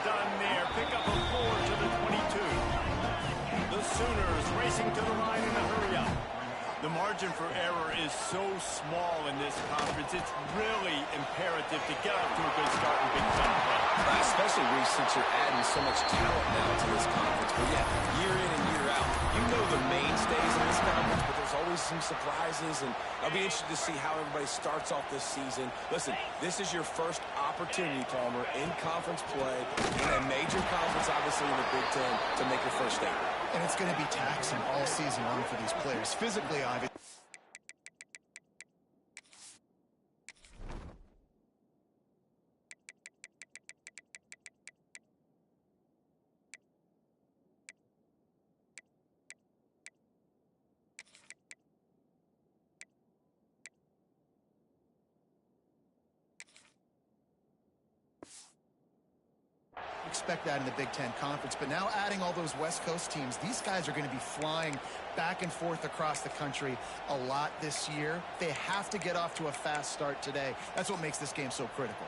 done there. Pick up a 4 to the 22. The Sooners racing to the line in a hurry up. The margin for error is so small in this conference. It's really imperative to get off to a good start in Big Ten play. Especially, Reese, since you're adding so much talent now to this conference. But yeah, year in and year out, you know the mainstays in this conference, but there's always some surprises, and I'll be interested to see how everybody starts off this season. Listen, this is your first opportunity, Palmer, in conference play, in a major conference, obviously, in the Big Ten, to make your first statement. And it's going to be taxing all season long for these players. Physically, Ivan. Expect that in the Big Ten Conference, but now adding all those West Coast teams, these guys are going to be flying back and forth across the country a lot this year. They have to get off to a fast start today. That's what makes this game so critical.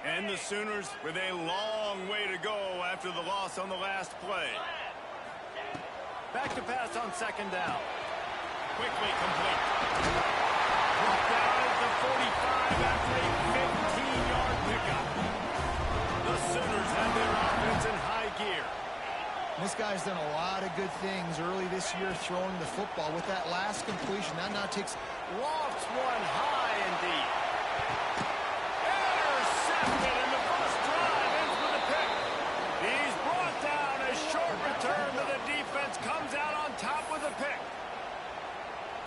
And the Sooners with a long way to go after the loss on the last play. Back to pass on second down. Quickly complete. Brought down at the 45 after a 15-yard pickup. The Sooners have their offense in high gear. This guy's done a lot of good things early this year throwing the football. With that last completion, that now takes... Lofts one high indeed. Intercepted, and the first drive ends with a pick. He's brought down. A short return to the defense comes out on top with a pick.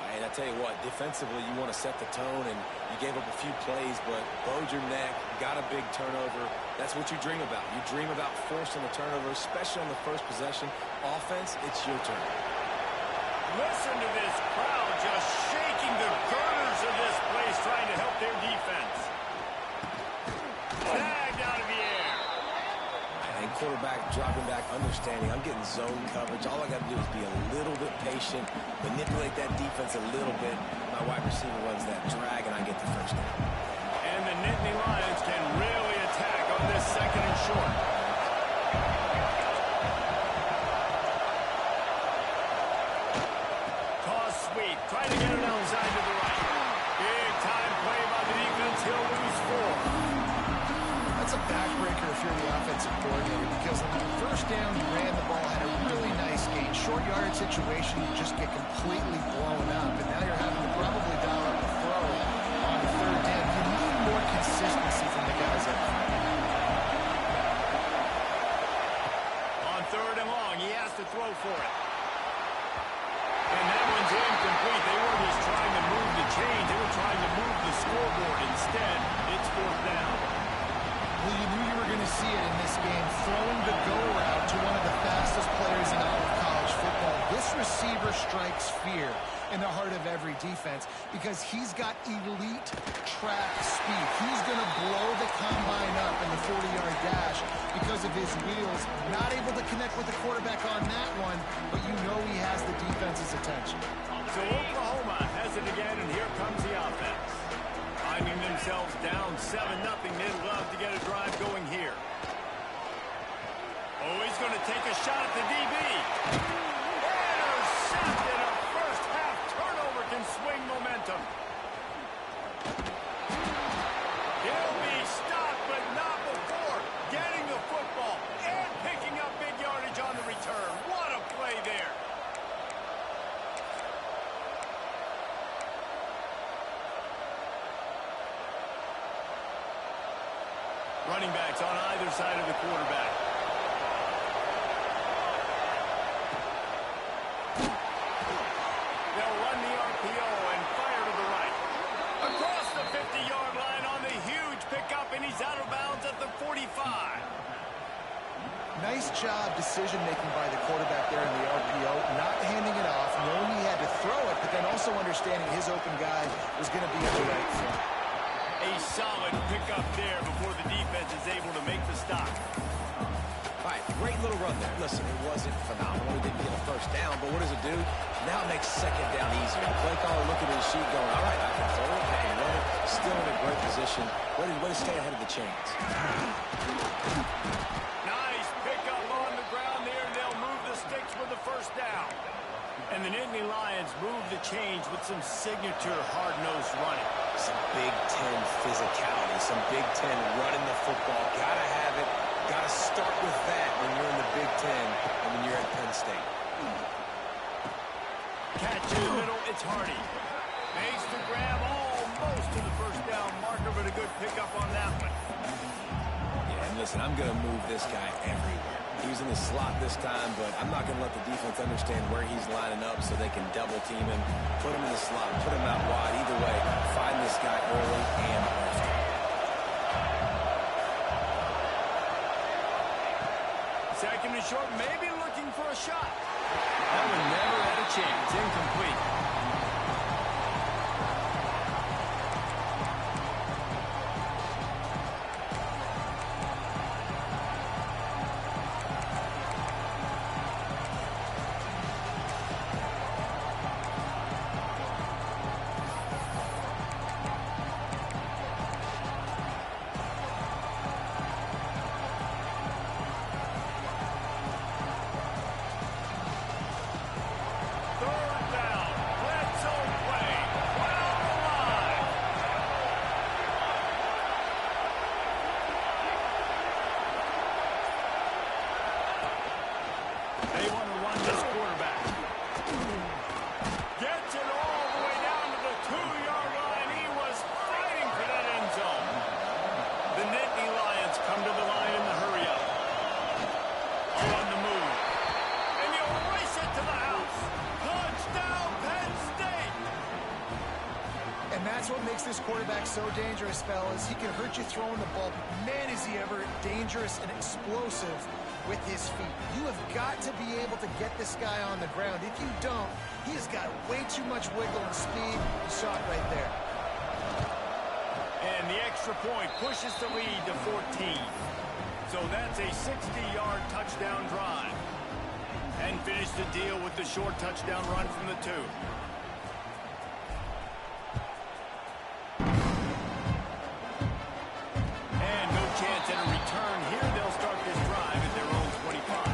And I tell you what, defensively, you want to set the tone, and you gave up a few plays, but bowed your neck, got a big turnover. That's what you dream about. You dream about forcing the turnover, especially on the first possession. Offense, it's your turn. Listen to this crowd just shaking the girders of this place, trying to help their defense. Tagged out of the air. And quarterback dropping back, understanding. I'm getting zone coverage. All I got to do is be a little bit patient, manipulate that defense a little bit. My wide receiver runs that drag, and I get the first down. And the Nittany Lions can really attack on this second and short. Toss sweep. Try to get it outside to the right. Big time play by the defense. He'll lose 4. That's a backbreaker if you're the offensive coordinator, because on the first down, you ran the ball, had a really nice gain. Short yardage situation, you just get completely blown up, and now you're having to probably dial up the throw on the third down. You need more consistency from the guys up front. On third and long, he has to throw for it. And that one's incomplete. They weren't just trying to move the chains. They were trying to move the scoreboard. Instead, it's fourth down. Well, you knew you were going to see it in this game, throwing the go route to one of the fastest players in all of college football. This receiver strikes fear in the heart of every defense because he's got elite track speed. He's going to blow the combine up in the 40-yard dash because of his wheels. Not able to connect with the quarterback on that one, but you know he has the defense's attention. So Oklahoma has it again, and here comes the offense. Finding themselves down 7-0, they'd love to get a drive going here. Oh, he's going to take a shot at the DB. Intercepted. A first half turnover can swing momentum. He'll be stopped, but not before getting the football and picking up big yardage on the return. What a play there. Running backs on either side of the quarterback. They'll run the RPO and fire to the right. Across the 50-yard line on the huge pickup, and he's out of bounds at the 45. Nice job decision-making by the quarterback there in the RPO, not handing it off, knowing he had to throw it, but then also understanding his open guy was going to be at the right front. A solid pickup there before the defense is able to make the stop. All right, great little run there. Listen, it wasn't phenomenal. It didn't get a first down, but what does it do? Now it makes second down easier. The play caller looking at his sheet going, all right, I can throw it great position. Way to stay ahead of the chains. Nice pickup on the ground there. They'll move the sticks with the first down. And the Nittany Lions move the chains with some signature hard-nosed running. Some Big Ten physicality, some Big Ten running the football. Gotta have it. Gotta start with that when you're in the Big Ten and when you're at Penn State. Catch in the middle, it's Hardy. Makes the grab almost to the first down marker, but a good pickup on that one. Yeah, and listen, I'm going to move this guy everywhere. He's in the slot this time, but I'm not going to let the defense understand where he's lining up so they can double team him, put him in the slot, put him out wide. Either way, find this guy early and often. Second and short, maybe looking for a shot. That one never had a chance. Incomplete. They want to run this quarterback. Gets it all the way down to the 2-yard line. He was fighting for that end zone. The Nittany Lions come to the line in the hurry-up. On the move. And you race it to the house. Touchdown, Penn State! And that's what makes this quarterback so dangerous, fellas. He can hurt you throwing the ball. Man, is he ever dangerous and explosive with his feet. You have got to be able to get this guy on the ground. If you don't, he has got way too much wiggle and speed. You saw it right there. And the extra point pushes the lead to 14. So that's a 60-yard touchdown drive. And finish the deal with the short touchdown run from the 2. And no chance at a return here. They'll start this drive at their own 25.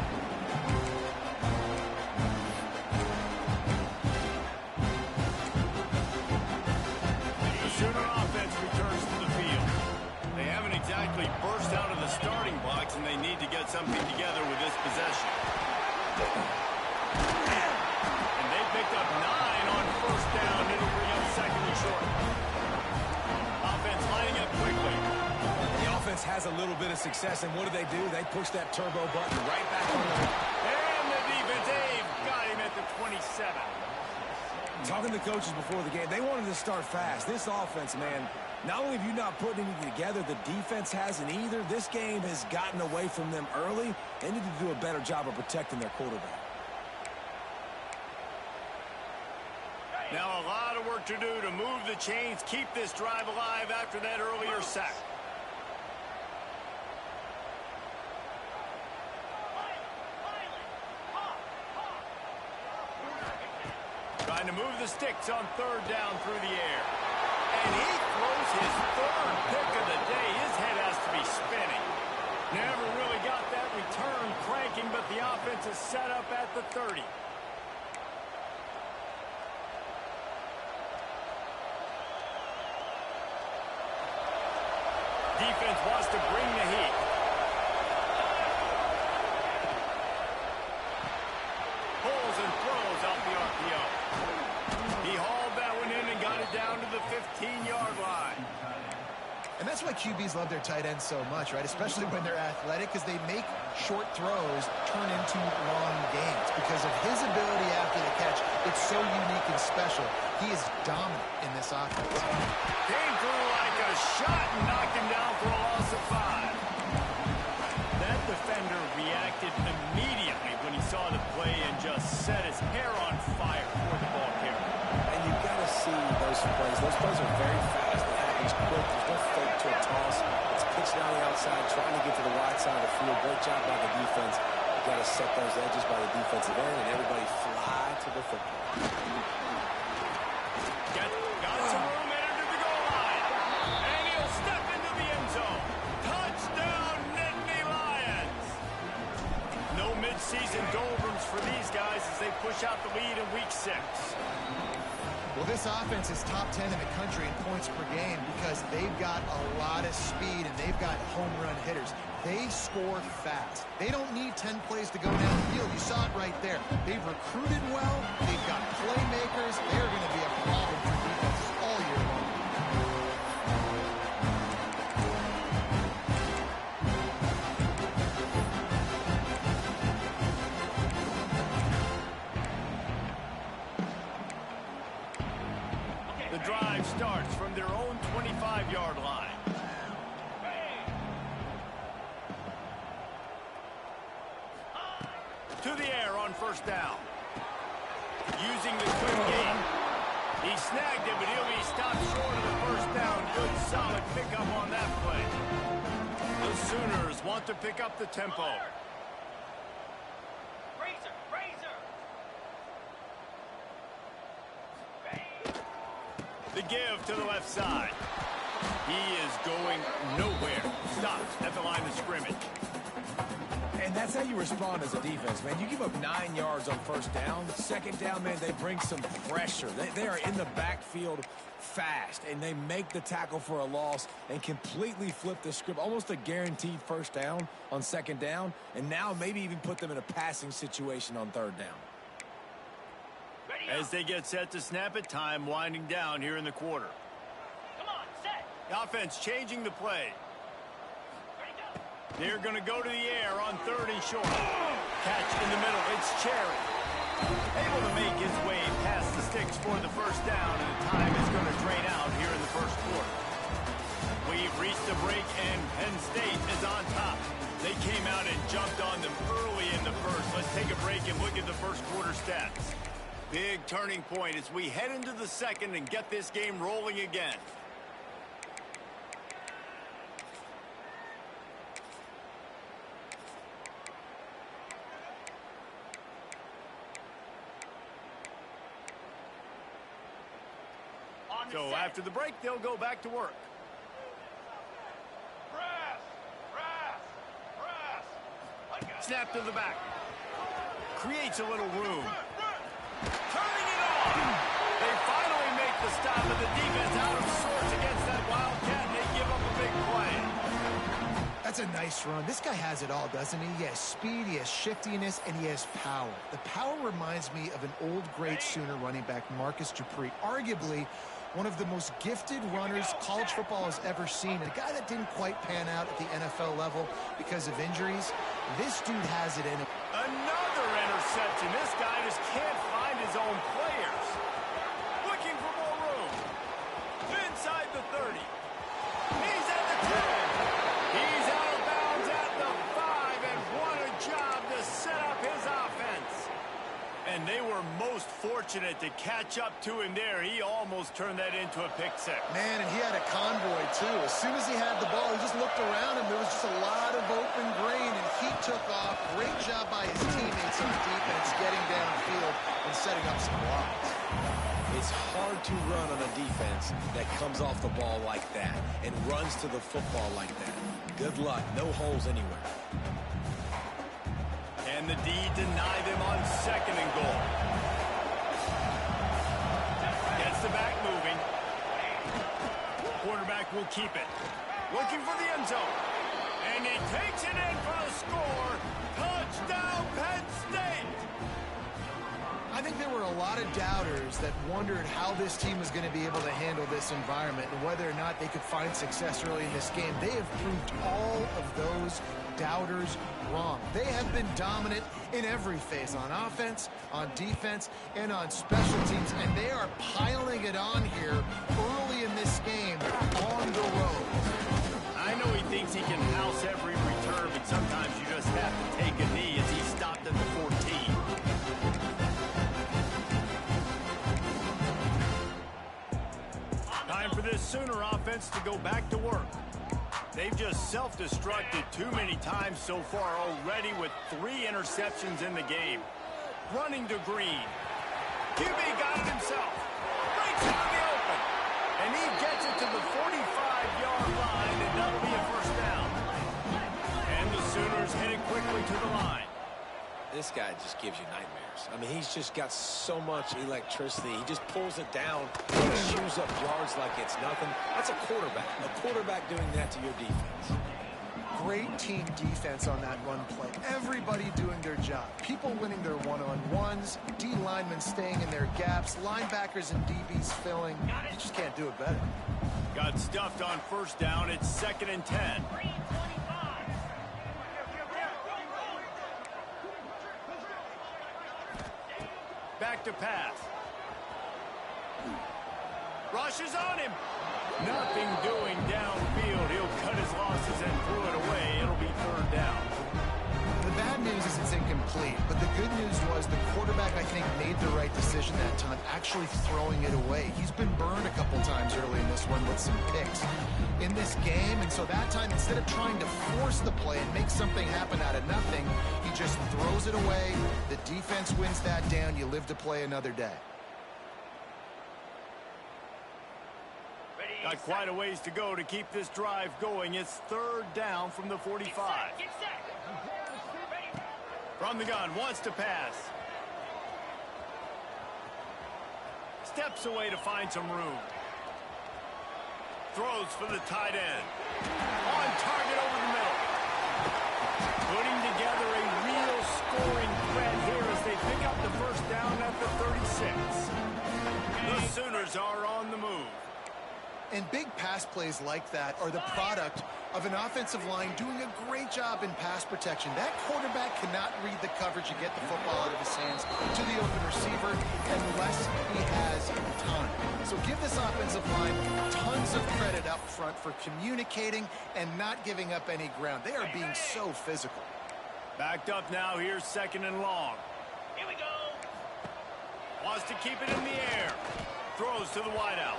The Sooner offense returns to the field. They haven't exactly burst out of the starting blocks, and they need to get something together with this possession. And they picked up 9 on first down. It'll bring up second and short. Offense lining up quickly. The offense has a little bit of success, and what do? They push that turbo button right back on the... And the defense, they've got him at the 27. Talking to coaches before the game, they wanted to start fast. This offense, man, not only have you not put anything together, the defense hasn't either. This game has gotten away from them early. They need to do a better job of protecting their quarterback. Now a lot of work to do to move the chains, keep this drive alive after that earlier sack. Trying to move the sticks on third down through the air. And he throws his third pick of the day. His head has to be spinning. Never really got that return cranking, but the offense is set up at the 30. Defense wants to bring the heat. Pulls and throws out the RPO. He hauled that one in and got it down to the 15-yard line. And that's why QBs love their tight ends so much, right? Especially when they're athletic, because they make short throws turn into long gains. Because of his ability after the catch, it's so unique and special. He is dominant in this offense. Came through like a shot and knocked him down for a loss of 5. That defender reacted immediately when he saw the play and just set his hair on fire for the ball carrier. And you've got to see those plays. Those plays are very fast. It happens quick. There's no fake to a toss. It's pitched down the outside, trying to get to the wide side of the field. Great job by the defense. You've got to set those edges by the defensive end, and everybody fly to the football. Got some room, entered to the goal line. And push out the lead in Week 6. Well, this offense is top 10 in the country in points per game because they've got a lot of speed and they've got home run hitters. They score fast. They don't need 10 plays to go down the field. You saw it right there. They've recruited well. They've got playmakers. They're going to be a problem for defenses all year long. The drive starts from their own 25-yard line. To the air on first down. Using the quick game. He snagged it, but he'll be stopped short of the first down. Good, solid pickup on that play. The Sooners want to pick up the tempo. The give to the left side. He is going nowhere. Stopped at the line of scrimmage. And that's how you respond as a defense, man. You give up 9 yards on first down. Second down, man, they bring some pressure. They are in the backfield fast, and they make the tackle for a loss and completely flip the script. Almost a guaranteed first down on second down, and now maybe even put them in a passing situation on third down. As they get set to snap it, time winding down here in the quarter. Come on, set. The offense changing the play. They're going to go to the air on third and short. Catch in the middle. It's Cherry. Able to make his way past the sticks for the first down, and the time is going to drain out here in the first quarter. We've reached the break, and Penn State is on top. They came out and jumped on them early in the first. Let's take a break and look at the first quarter stats. Big turning point as we head into the second and get this game rolling again. So after the break, they'll go back to work. Snap to the back. Creates a little room. Turning it on. They finally make the stop, and the defense out of sorts against that Wildcat, and they give up a big play. That's a nice run. This guy has it all, doesn't he? He has speed, he has shiftiness, and he has power. The power reminds me of an old great Sooner running back, Marcus Dupree. Arguably one of the most gifted runners college football has ever seen. A guy that didn't quite pan out at the NFL level because of injuries. This dude has it in him. Another interception. This guy just can't find his own players. Looking for more room. Inside the 30. He's at the 10. He's out of bounds at the 5, and what a job to set up his offense. And they were most fortunate to catch up to him there. He almost turned that into a pick six. Man, and he had a convoy, too. As soon as he had the ball, he just looked around him. There was just a lot of open grain, and he took off. Great job by his teammates on defense getting downfield and setting up some blocks. It's hard to run on a defense that comes off the ball like that and runs to the football like that. Good luck. No holes anywhere. And the D deny them on second and goal. Gets the back moving. Quarterback will keep it. Looking for the end zone. And he takes it in for the score. Touchdown, Penn State! I think there were a lot of doubters that wondered how this team was going to be able to handle this environment and whether or not they could find success early in this game. They have proved all of those doubters wrong. They have been dominant in every phase, on offense, on defense, and on special teams, and they are piling it on here early in this game on the road. I know he thinks he can house every return, but sometimes you just have to take a knee as he stopped at the 14. Time for this Sooner offense to go back to work. They've just self-destructed too many times so far already with 3 interceptions in the game. Running to Green. QB got it himself. Breaks into the open. And he gets it to the 45-yard line, and that'll be a first down. And the Sooners headed quickly to the line. This guy just gives you nightmares. I mean, he's just got so much electricity. He just pulls it down, chews up yards like it's nothing. That's a quarterback. A quarterback doing that to your defense. Great team defense on that run play. Everybody doing their job. People winning their one-on-ones, D linemen staying in their gaps, linebackers and DBs filling. You just can't do it better. Got stuffed on first down. It's 2nd and 10. Back to pass. Rushes on him. Nothing doing downfield. He'll cut his losses and throw it away. It'll be 3rd down. The bad news is it's incomplete, but the good news was the quarterback, I think, made the right decision that time, actually throwing it away. He's been burned a couple times early in this one with some picks in this game, and so that time, instead of trying to force the play and make something happen out of nothing, he just throws it away. The defense wins that down. You live to play another day. Got quite a ways to go to keep this drive going. It's 3rd down from the 45. Get set. From the gun, wants to pass. Steps away to find some room. Throws for the tight end. On target over the middle. Putting together a real scoring threat here as they pick up the first down at the 36. The Sooners are on the move. And big pass plays like that are the product of an offensive line doing a great job in pass protection. That quarterback cannot read the coverage and get the football out of his hands to the open receiver unless he has time. So give this offensive line tons of credit up front for communicating and not giving up any ground. They are being so physical. Backed up now. Here's 2nd and long. Here we go. Wants to keep it in the air. Throws to the wideout.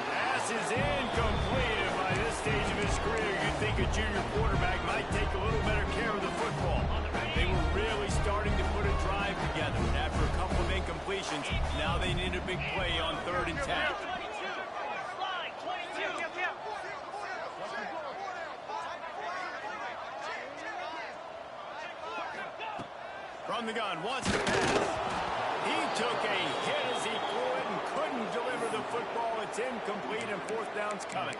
Pass is incomplete. By this stage of his career, you'd think a junior quarterback might take a little better care of the football. They were really starting to put a drive together. After a couple of incompletions, now they need a big play on 3rd and 10. Slide, 22. From the gun, wants to pass. He took a hit as he threw it and couldn't deliver the football. It's incomplete and 4th down's coming.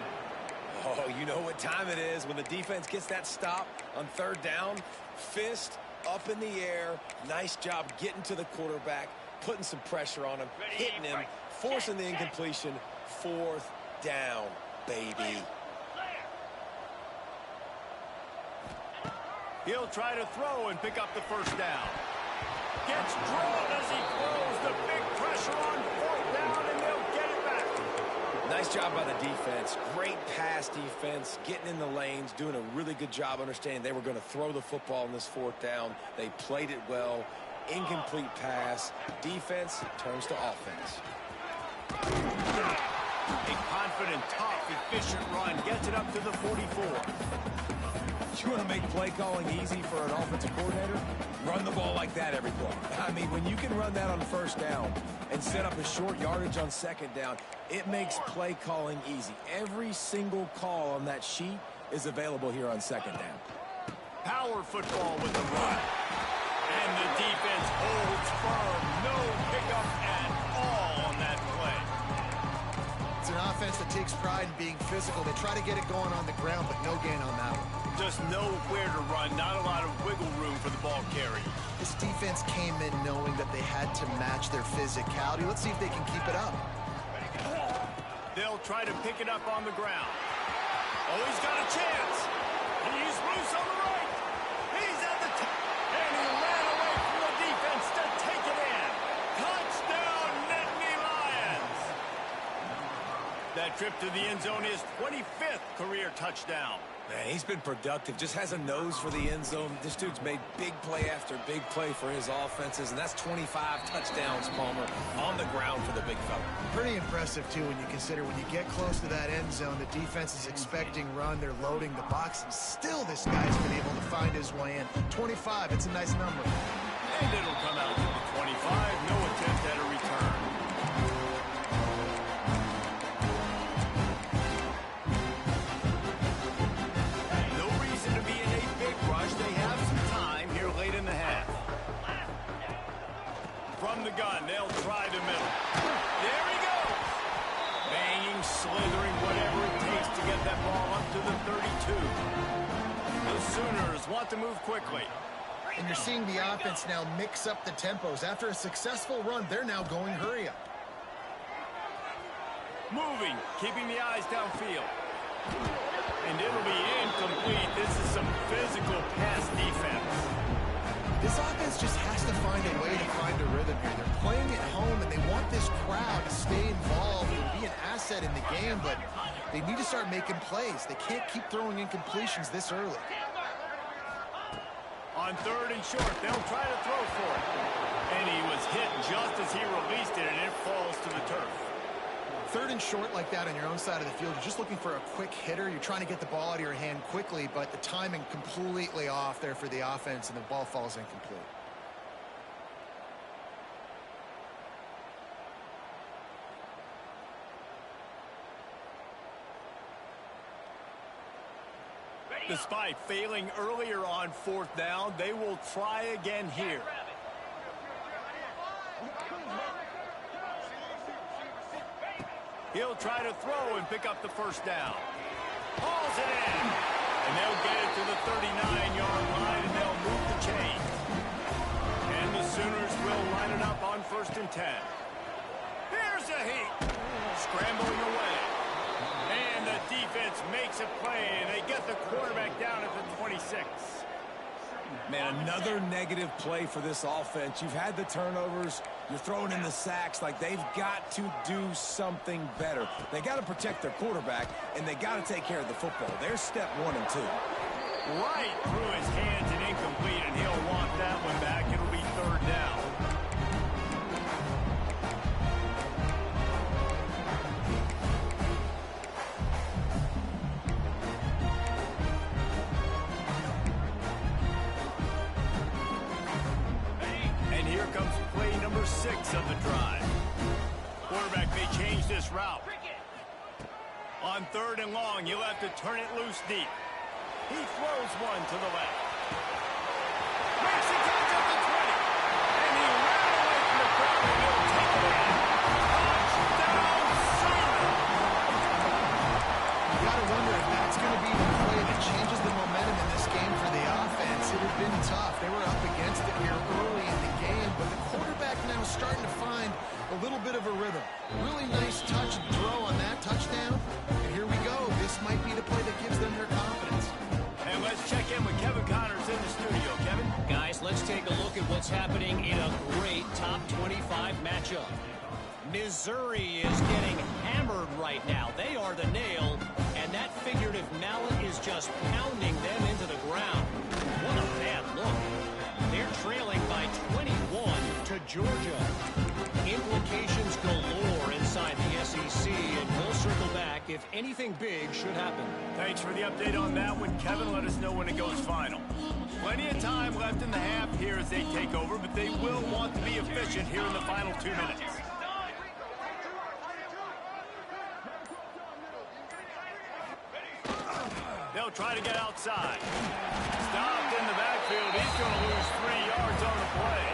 Oh, you know what time it is when the defense gets that stop on 3rd down. Fist up in the air. Nice job getting to the quarterback, putting some pressure on him, hitting him, forcing the incompletion. 4th down, baby. He'll try to throw and pick up the first down. Gets drilled as he throws. The big pressure on 4th down, and they'll get it back. Nice job by the defense. Great pass defense, getting in the lanes, doing a really good job understanding they were going to throw the football in this 4th down. They played it well. Incomplete pass. Defense turns to offense. A confident, tough, efficient run gets it up to the 44. You want to make play calling easy for an offensive coordinator? Run the ball like that every play. I mean, when you can run that on 1st down and set up a short yardage on 2nd down, it makes play calling easy. Every single call on that sheet is available here on 2nd down. Power football with the run. And the defense holds firm. No pickup at all on that play. It's an offense that takes pride in being physical. They try to get it going on the ground, but no gain on that one. Just nowhere to run. Not a lot of wiggle room for the ball carrier. This defense came in knowing that they had to match their physicality. Let's see if they can keep it up. They'll try to pick it up on the ground. Oh, he's got a chance. He's loose on the right. He's at the top. And he ran away from the defense to take it in. Touchdown, Nittany Lions. That trip to the end zone is 25th career touchdown. Man, he's been productive. Just has a nose for the end zone. This dude's made big play after big play for his offenses, and that's 25 touchdowns, Palmer, on the ground for the big fella. Pretty impressive, too, when you consider when you get close to that end zone, the defense is expecting run. They're loading the box, and still this guy's been able to find his way in. 25, it's a nice number. And it'll come out to the 25. No attempt at a return. No reason to be in a big rush. They have some time here late in the half. Sooners want to move quickly. And you're seeing the offense now mix up the tempos. After a successful run, they're now going hurry up. Moving, keeping the eyes downfield. And it'll be incomplete. This is some physical pass defense. This offense just has to find a way to find a rhythm here. They're playing at home, and they want this crowd to stay involved and be an asset in the game, but they need to start making plays. They can't keep throwing incompletions this early. On 3rd and short, they'll try to throw for it. And he was hit just as he released it, and it falls to the turf. 3rd and short like that on your own side of the field, you're just looking for a quick hitter. You're trying to get the ball out of your hand quickly, but the timing completely off there for the offense, and the ball falls incomplete. Despite failing earlier on 4th down, they will try again here. He'll try to throw and pick up the 1st down. Hauls it in. And they'll get it to the 39-yard line, and they'll move the chain. And the Sooners will line it up on 1st and 10. Here's a heat. Scrambling away. And the defense makes a play, and they get the quarterback down at the 26. Man, another negative play for this offense. You've had the turnovers. You're throwing in the sacks. Like, they've got to do something better. They got to protect their quarterback, and they got to take care of the football. There's step 1 and 2. Right through his hands and incomplete, and he'll want that one back. It'll be 3rd down. Comes play number 6 of the drive. Quarterback may change this route. On 3rd and long, you'll have to turn it loose deep. He throws one to the left. Makes a catch at the 20. And he ran away from the crowd, and he'll take it in. Touchdown, Sooners! You got to wonder if that's going to be the play that changes the momentum in this game for the offense. It had been tough. They were up against it here early in the game, but the quarterback now starting to find a little bit of a rhythm. Really nice touch and throw on that touchdown. And here we go. This might be the play that gives them their confidence. And let's check in with Kevin Connors in the studio. Kevin? Guys, let's take a look at what's happening in a great top 25 matchup. Missouri is getting hammered right now. They are the nail, and that figurative mallet is just pounding them into the ground. What a bad look. They're trailing by 21 to Georgia. Implications galore inside the SEC, and we'll circle back if anything big should happen. Thanks for the update on that one, Kevin. Let us know when it goes final. Plenty of time left in the half here as they take over, but they will want to be efficient here in the final 2 minutes. They'll try to get outside. Stopped in the backfield. He's going to lose 3 yards on the play.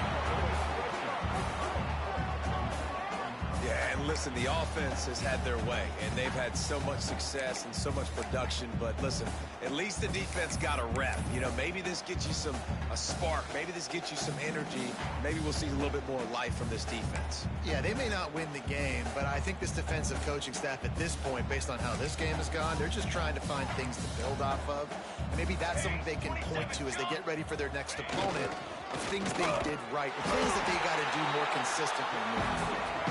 Yeah, and listen, the offense has had their way, and they've had so much success and so much production. But listen, at least the defense got a rep. You know, maybe this gets you a spark. Maybe this gets you some energy. Maybe we'll see a little bit more life from this defense. Yeah, they may not win the game, but I think this defensive coaching staff at this point, based on how this game has gone, they're just trying to find things to build off of. And maybe that's something they can point to as they get ready for their next opponent, of things they did right, of things that they got to do more consistently moving forward.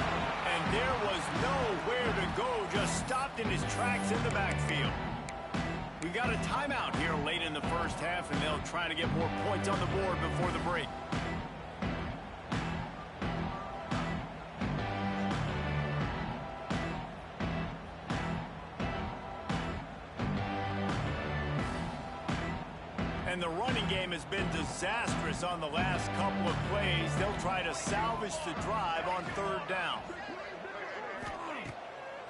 And there was nowhere to go, just stopped in his tracks in the backfield. We got a timeout here late in the first half, and they'll try to get more points on the board before the break. And the running game has been disastrous on the last couple of plays. They'll try to salvage the drive on 3rd down.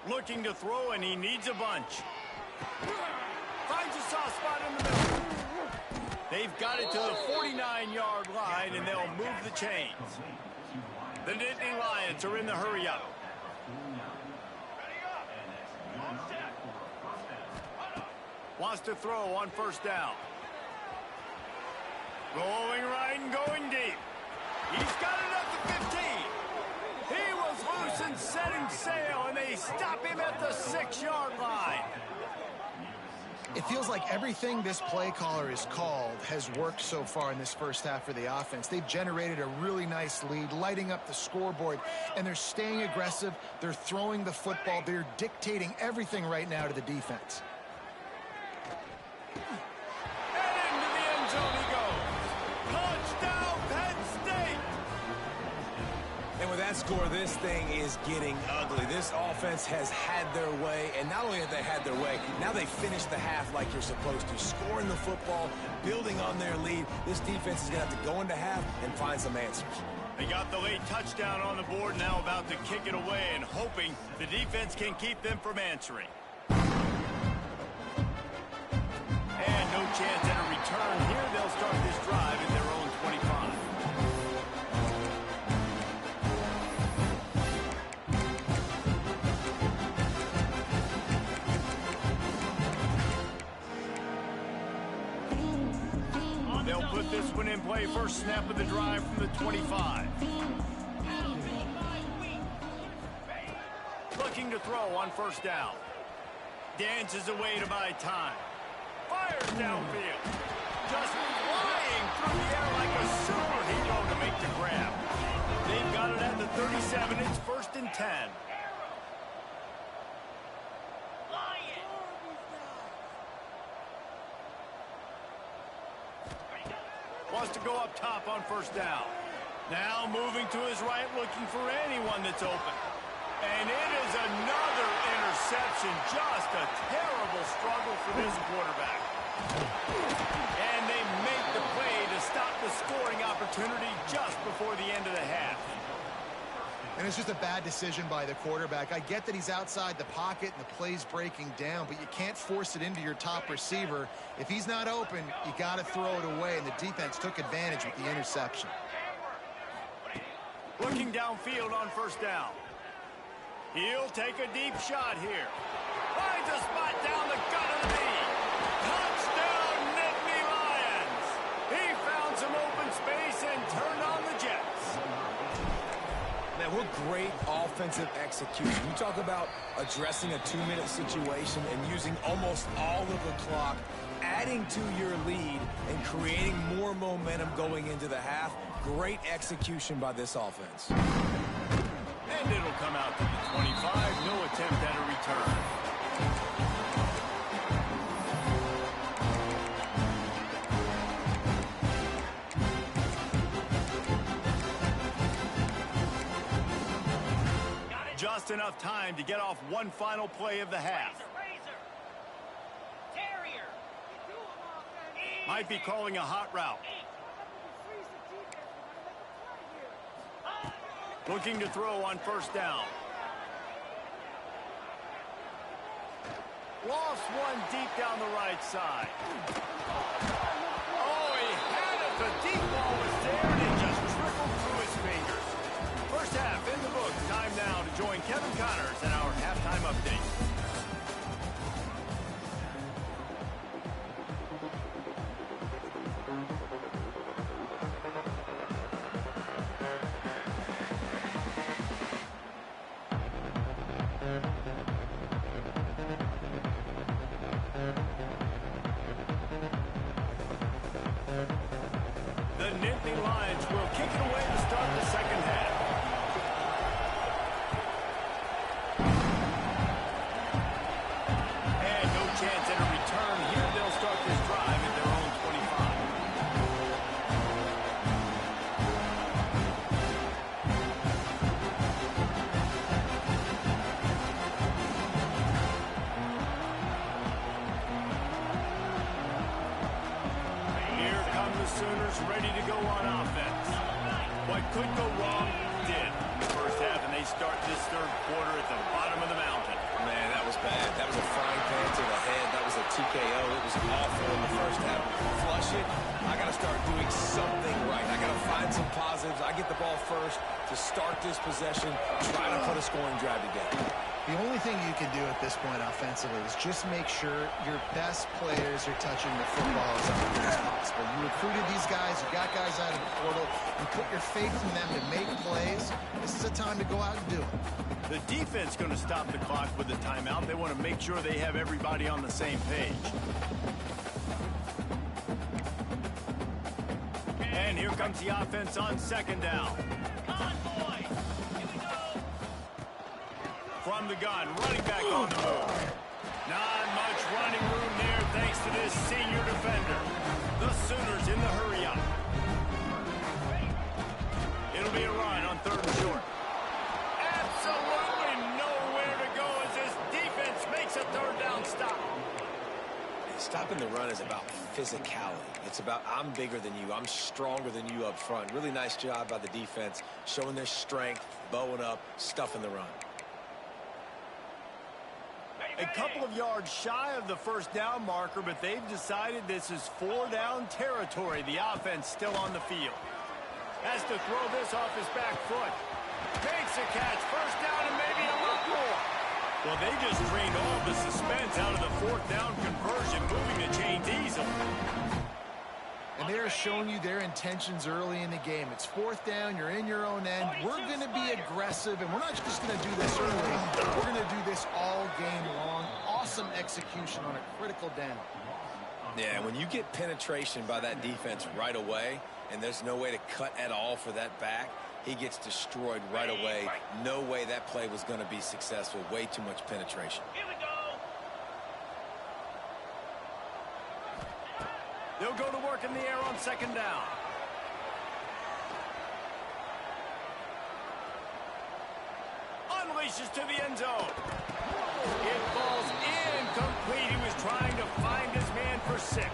Looking to throw, and he needs a bunch. Finds a soft spot in the middle. They've got it to the 49-yard line, and they'll move the chains. The Nittany Lions are in the hurry-up. Wants to throw on 1st down. Rolling right and going deep. He's got it at the 15. He was loose and setting sail, and they stop him at the 6-yard line. It feels like everything this play caller has called has worked so far in this first half for the offense. They've generated a really nice lead, lighting up the scoreboard, and they're staying aggressive. They're throwing the football. They're dictating everything right now to the defense. And into the end zone he goes. Touchdown, Penn State! And with that score, this thing is getting ugly. This offense has had their way, and not only have they had their way, now they finished the half like you're supposed to, scoring the football, building on their lead. This defense is going to have to go into half and find some answers. They got the late touchdown on the board, now about to kick it away and hoping the defense can keep them from answering. And no chance at a return here. They'll start this drive at their own 25. They'll put this one in play. First snap of the drive from the 25. Looking to throw on first down. Dances away to buy time. Fires downfield. Just flying through the air like a superhero to make the grab. They've got it at the 37. It's 1st and 10. Wants to go up top on first down. Now moving to his right, looking for anyone that's open. And it is another interception. Just a terrible struggle for this quarterback. And they make the play to stop the scoring opportunity just before the end of the half. And it's just a bad decision by the quarterback. I get that he's outside the pocket and the play's breaking down, but you can't force it into your top receiver. If he's not open, you got to throw it away, and the defense took advantage with the interception. Looking downfield on first down. He'll take a deep shot here. Finds a spot down the gut of the knee. Touchdown, Nittany Lions! He found some open space and turned on the Jets. Man, what great offensive execution. You talk about addressing a 2-minute situation and using almost all of the clock, adding to your lead and creating more momentum going into the half. Great execution by this offense. And it'll come out to the 25. No attempt at a return. Just enough time to get off one final play of the half. Terrier. Might be calling a hot route. Looking to throw on first down. Lost one deep down the right side. Oh, he had it. The deep ball was there, and it just trickled through his fingers. First half in the books. Time now to join Kevin Connors in our halftime update. The Nittany Lions will kick it away to start the second half. And no chance at a return here. They'll start this drive at their own 25. Here come the Sooners, ready to go on offense. What could go wrong did in the first half, and they start this third quarter at the bottom of the mountain. Man, that was bad. That was a frying pan to the head. That was a TKO. It was awful in the first half. Flush it. I got to start doing something right. I got to find some positives. I get the ball first to start this possession, try to put a scoring drive together. The only thing you can do at this point offensively is just make sure your best players are touching the football as often as possible. You recruited these guys, you got guys out of the portal, you put your faith in them to make plays. This is a time to go out and do it. The defense going to stop the clock with the timeout. They want to make sure they have everybody on the same page. And here comes the offense on second down. From the gun, running back on the move. Not much running room there thanks to this senior defender. The Sooners in the hurry up. It'll be a run on third and short. Absolutely nowhere to go as this defense makes a third down stop. Stopping the run is about physicality. It's about I'm bigger than you. I'm stronger than you up front. Really nice job by the defense, showing their strength, bowing up, stuffing the run. A couple of yards shy of the first down marker, but they've decided this is 4-down territory. The offense still on the field. Has to throw this off his back foot. Makes a catch. First down and maybe a lot more. Well, they just drained all the suspense out of the fourth down conversion, moving the chains easily. And they're showing you their intentions early in the game. It's fourth down, you're in your own end. We're going to be aggressive, and we're not just going to do this early. We're going to do this all game long. Awesome execution on a critical down. Yeah, when you get penetration by that defense right away, and there's no way to cut at all for that back, he gets destroyed right away. No way that play was going to be successful. Way too much penetration. Here we go. They'll go to work in the air on second down. Unleashes to the end zone. It falls incomplete. He was trying to find his man for 6.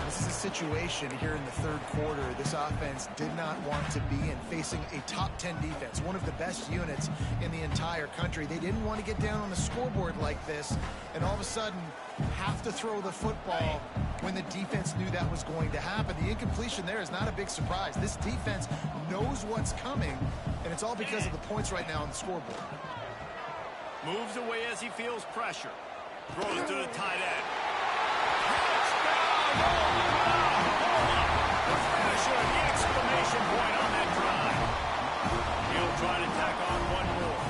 This is a situation here in the third quarter this offense did not want to be in, facing a top 10 defense, one of the best units in the entire country. They didn't want to get down on the scoreboard like this and all of a sudden have to throw the football when the defense knew that was going to happen. The incompletion there is not a big surprise. This defense knows what's coming, and it's all because of the points right now on the scoreboard. Moves away as he feels pressure. Throws to the tight end. The finisher, the exclamation point on that drive. He'll try to tack on one more.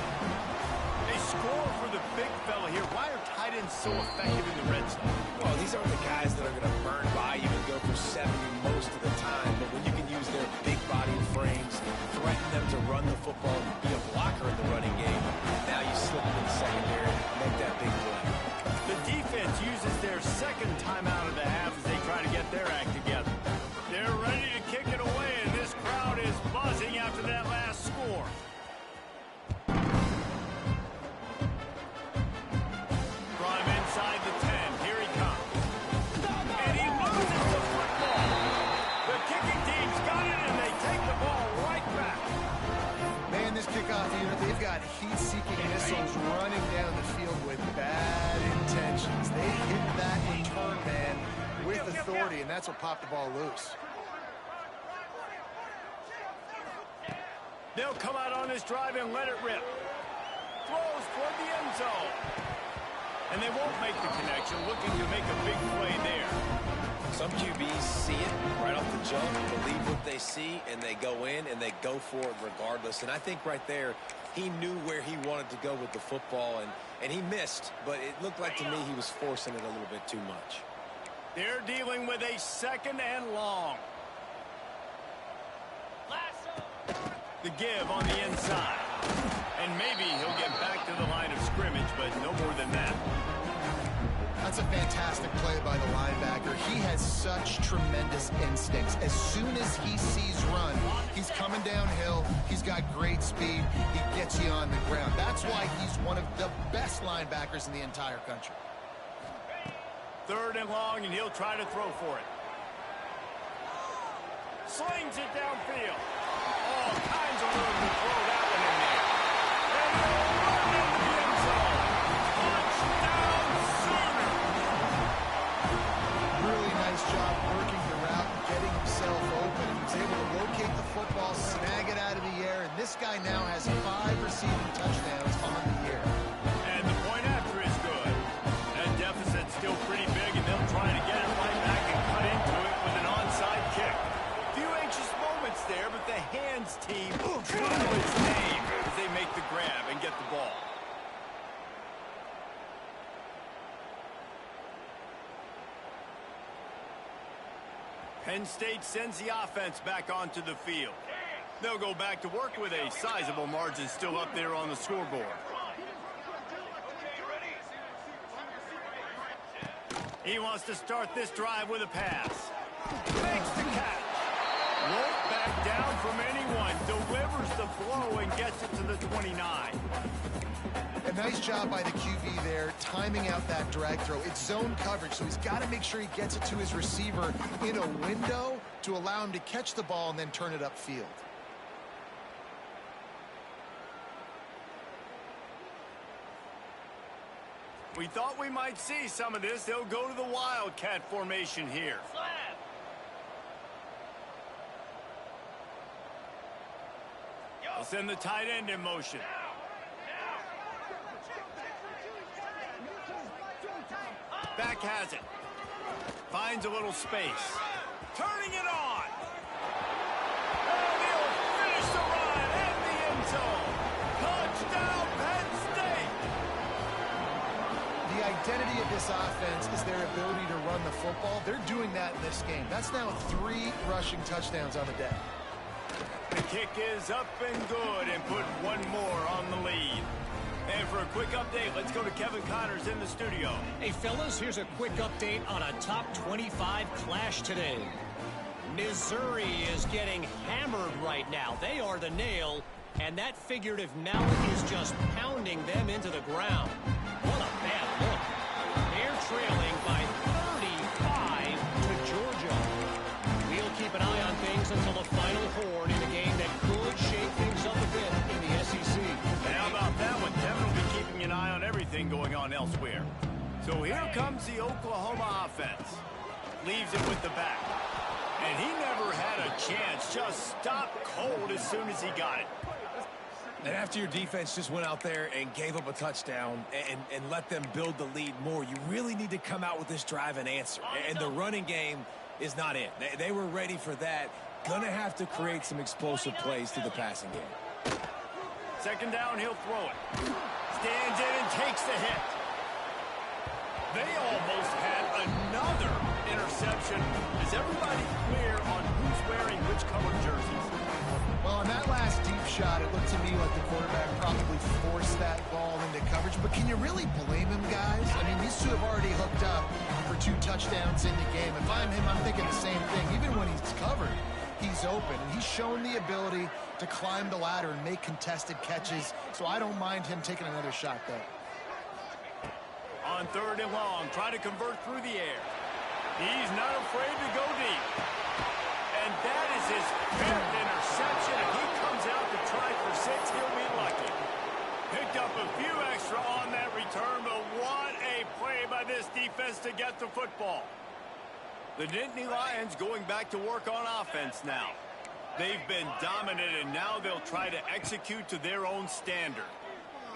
They score for the big fella here. Why are tight ends so effective in the red zone? Well, these aren't the guys that are going to burn by you and go for 70 most of the time, but when you can use their big body frames, threaten them to run the football, be a blocker in the running game, now you slip into the secondary and make that big play. The defense uses their second timeout of the half as they try to get their act together. They're ready to kick it away, and this crowd is buzzing after that last score. From inside the 10, here he comes. And he loses the football. The kicking team's got it, and they take the ball right back. Man, this kickoff unit, they've got heat-seeking missiles running down the field with bad intentions. They hit that return man with authority, and that's what popped the ball loose. They'll come out on this drive and let it rip. Throws toward the end zone. And they won't make the connection, looking to make a big play there. Some QBs see it right off the jump, believe what they see, and they go in and they go for it regardless. And I think right there, he knew where he wanted to go with the football, and he missed, but it looked like to me he was forcing it a little bit too much. They're dealing with a second and long. The give on the inside. And maybe he'll get back to the line of scrimmage, but no more than that. That's a fantastic play by the linebacker. He has such tremendous instincts. As soon as he sees run, he's coming downhill. He's got great speed. He gets you on the ground. That's why he's one of the best linebackers in the entire country. Third and long, and he'll try to throw for it. Slings it downfield. All kinds of room to throw that one in there. And he'll run into the end zone. Touchdown, Sooner! Really nice job working the route and getting himself open. He was able to locate the football, snag it out of the air, and this guy now has 5 receiving touchdowns on the year. Penn State sends the offense back onto the field. They'll go back to work with a sizable margin still up there on the scoreboard. He wants to start this drive with a pass. Makes the catch. Won't back down from anyone. Delivers the blow and gets it to the 29. A nice job by the QB there, timing out that drag throw. It's zone coverage, so he's got to make sure he gets it to his receiver in a window to allow him to catch the ball and then turn it upfield. We thought we might see some of this. They'll go to the Wildcat formation here. They'll send the tight end in motion. Back has it. Finds a little space. Turning it on. And he'll finish the run in the end zone. Touchdown, Penn State. The identity of this offense is their ability to run the football. They're doing that in this game. That's now 3 rushing touchdowns on the day. The kick is up and good and put one more on the lead. And for a quick update, let's go to Kevin Connors in the studio. Hey, fellas, here's a quick update on a top 25 clash today. Missouri is getting hammered right now. They are the nail, and that figurative mallet is just pounding them into the ground. What a bad look. They're trailing by 35 to Georgia. We'll keep an eye on things until the final horn in a game that could shake things up a bit in the SEC. And how about that one? Kevin will be keeping an eye on everything going on elsewhere. So here comes the Oklahoma offense. Leaves it with the back. And he never had a chance. Just stopped cold as soon as he got it. And after your defense just went out there and gave up a touchdown and let them build the lead more, you really need to come out with this drive and answer. And the running game is not it. They were ready for that. Gonna have to create some explosive plays through the passing game. Second down, he'll throw it. Stands in and takes the hit. They almost had another interception. Is everybody clear on who's wearing which colored jerseys? Well, on that last deep shot, it looked to me like the quarterback probably forced that ball into coverage. But can you really blame him, guys? I mean, these two have already hooked up for 2 touchdowns in the game. If I'm him, I'm thinking the same thing. Even when he's covered, he's open. And he's shown the ability to climb the ladder and make contested catches. So I don't mind him taking another shot there. On 3rd and long, try to convert through the air. He's not afraid to go deep. And that is his 5th interception. If he comes out to try for 6, he'll be lucky. Picked up a few extra on that return, but what a play by this defense to get the football. The Nittany Lions going back to work on offense now. They've been dominant, and now they'll try to execute to their own standard.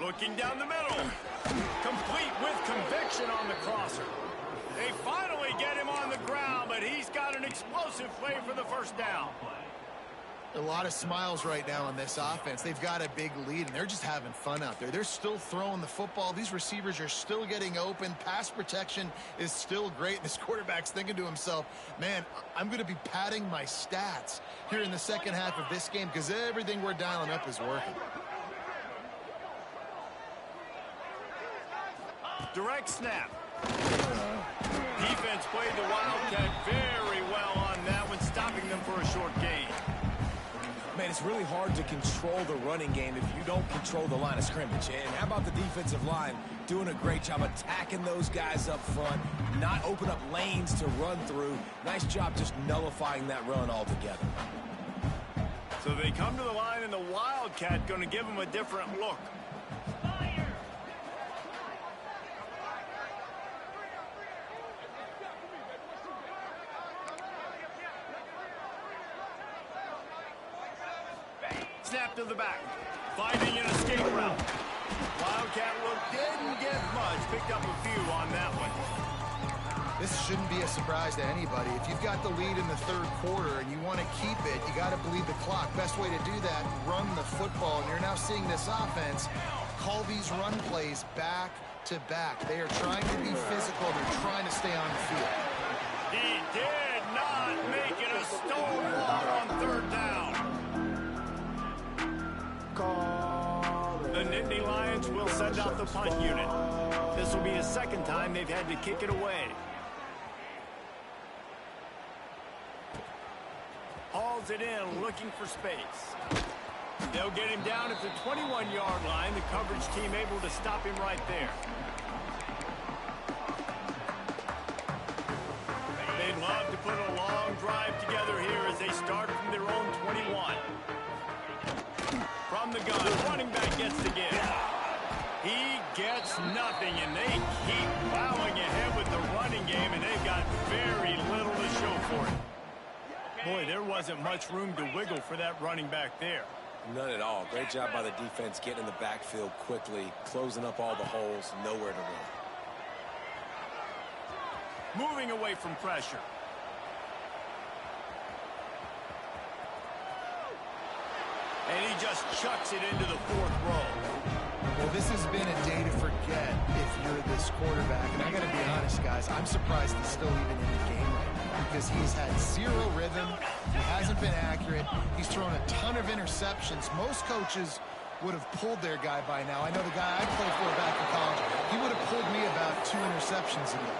Looking down the middle. Complete with conviction on the crosser. They finally get him on the ground, but he's got an explosive play for the first down. A lot of smiles right now on this offense. They've got a big lead, and they're just having fun out there. They're still throwing the football. These receivers are still getting open. Pass protection is still great. This quarterback's thinking to himself, man, I'm going to be padding my stats here in the second half of this game because everything we're dialing up is working. Direct snap. Defense played the Wildcat very well on that one, stopping them for a short gain. Man, it's really hard to control the running game if you don't control the line of scrimmage. And how about the defensive line doing a great job attacking those guys up front, not open up lanes to run through. Nice job just nullifying that run altogether. So they come to the line, and the Wildcat going to give them a different look. Snap to the back. Finding an escape route. Wildcat look didn't get much. Picked up a few on that one. This shouldn't be a surprise to anybody. If you've got the lead in the 3rd quarter and you want to keep it, you got to bleed the clock. Best way to do that, run the football. And you're now seeing this offense call these run plays back to back. They are trying to be physical. They're trying to stay on the field. He did not make it punt unit. This will be the second time they've had to kick it away. Hauls it in, looking for space. They'll get him down at the 21-yard line. The coverage team able to stop him right there. They'd love to put a long drive together here as they start from their own 21. From the gun, running back gets the give. He gets nothing, and they keep plowing ahead with the running game, and they've got very little to show for it. Boy, there wasn't much room to wiggle for that running back there. None at all. Great job by the defense getting in the backfield quickly, closing up all the holes, nowhere to run. Moving away from pressure. And he just chucks it into the fourth row. Well, this has been a day to forget if you're this quarterback. And I got to be honest, guys, I'm surprised he's still even in the game right now because he's had zero rhythm. He hasn't been accurate. He's thrown a ton of interceptions. Most coaches would have pulled their guy by now. I know the guy I played for back in college, he would have pulled me about 2 interceptions ago.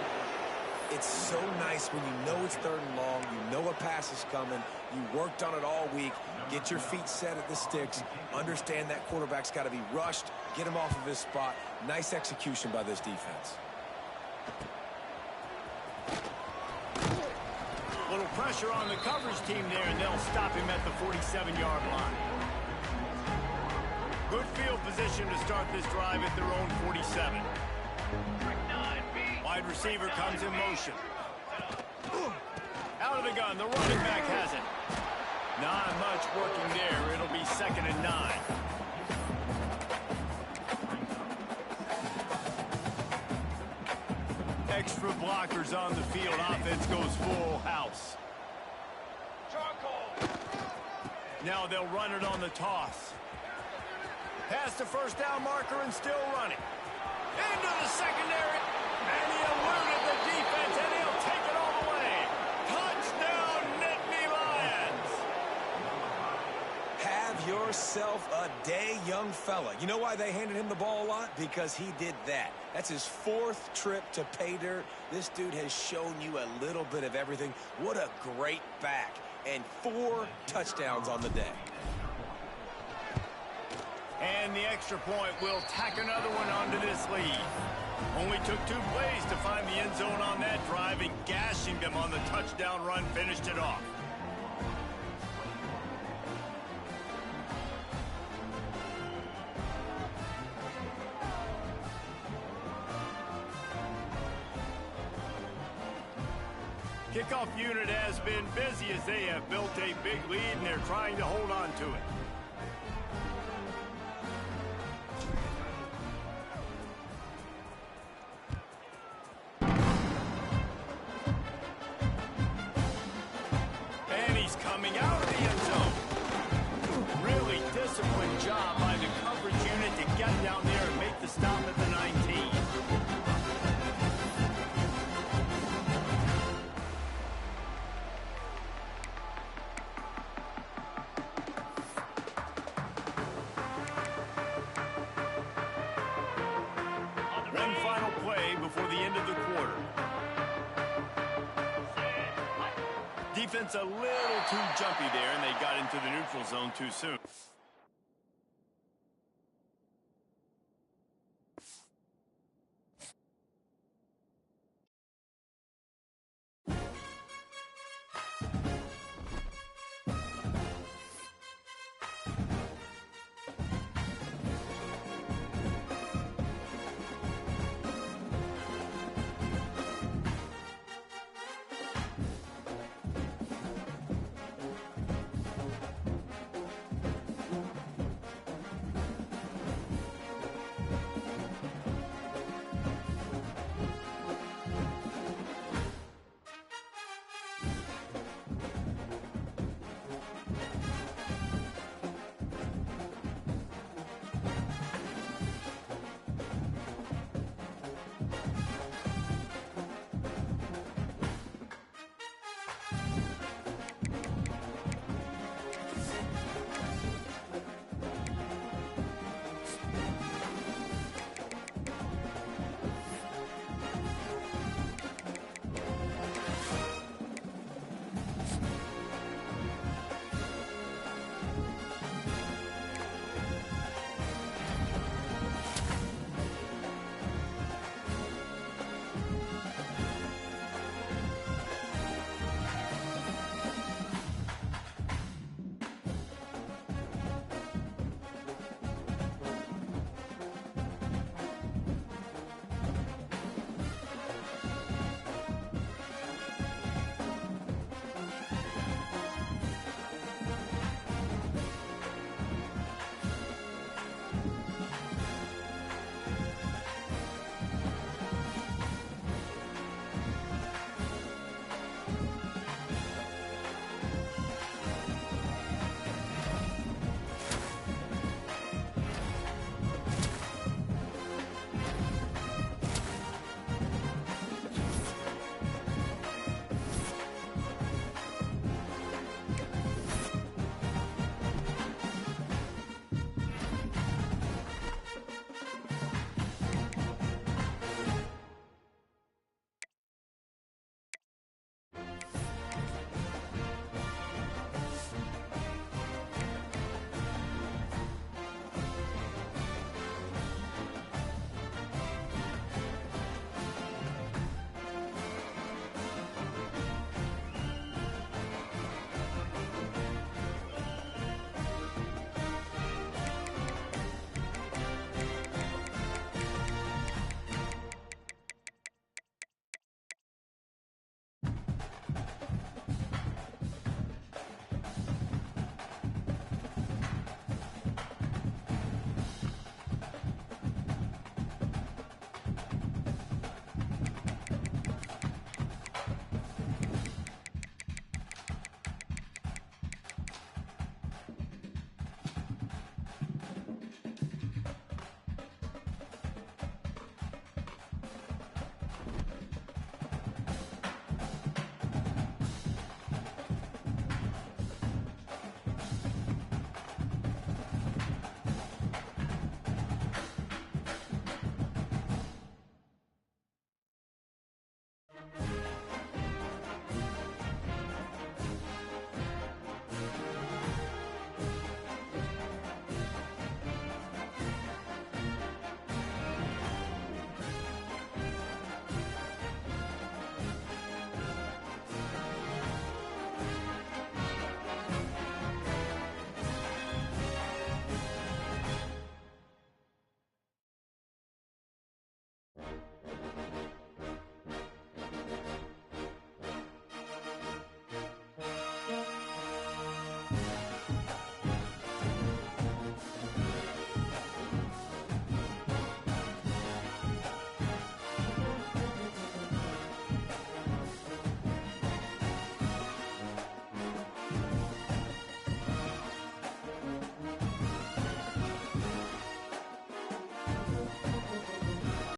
It's so nice when you know it's 3rd and long, you know a pass is coming, you worked on it all week, get your feet set at the sticks, understand that quarterback's got to be rushed, get him off of his spot. Nice execution by this defense. Little pressure on the coverage team there, and they'll stop him at the 47-yard line. Good field position to start this drive at their own 47. Wide receiver comes in motion. Out of the gun, the running back has it. Not much working there. It'll be 2nd and 9. Extra blockers on the field. Offense goes full house. Now they'll run it on the toss. Past the first down marker and still running. Into the secondary. And he eluded the defense, and he'll take it all the way. Touchdown, Nittany Lions. Have yourself a day, young fella. You know why they handed him the ball a lot? Because he did that. That's his 4th trip to pay dirt. This dude has shown you a little bit of everything. What a great back. And 4 touchdowns on the day. And the extra point will tack another one onto this lead. Only took 2 plays to find the end zone on that drive, and gashing them on the touchdown run finished it off. Kickoff unit has been busy as they have built a big lead, and they're trying to hold on to it. And he's coming out of the end zone. Really disciplined job by the coverage unit to get down there and make the stop at the 19. One final play before the end of the quarter. Defense a little too jumpy there, and they got into the neutral zone too soon.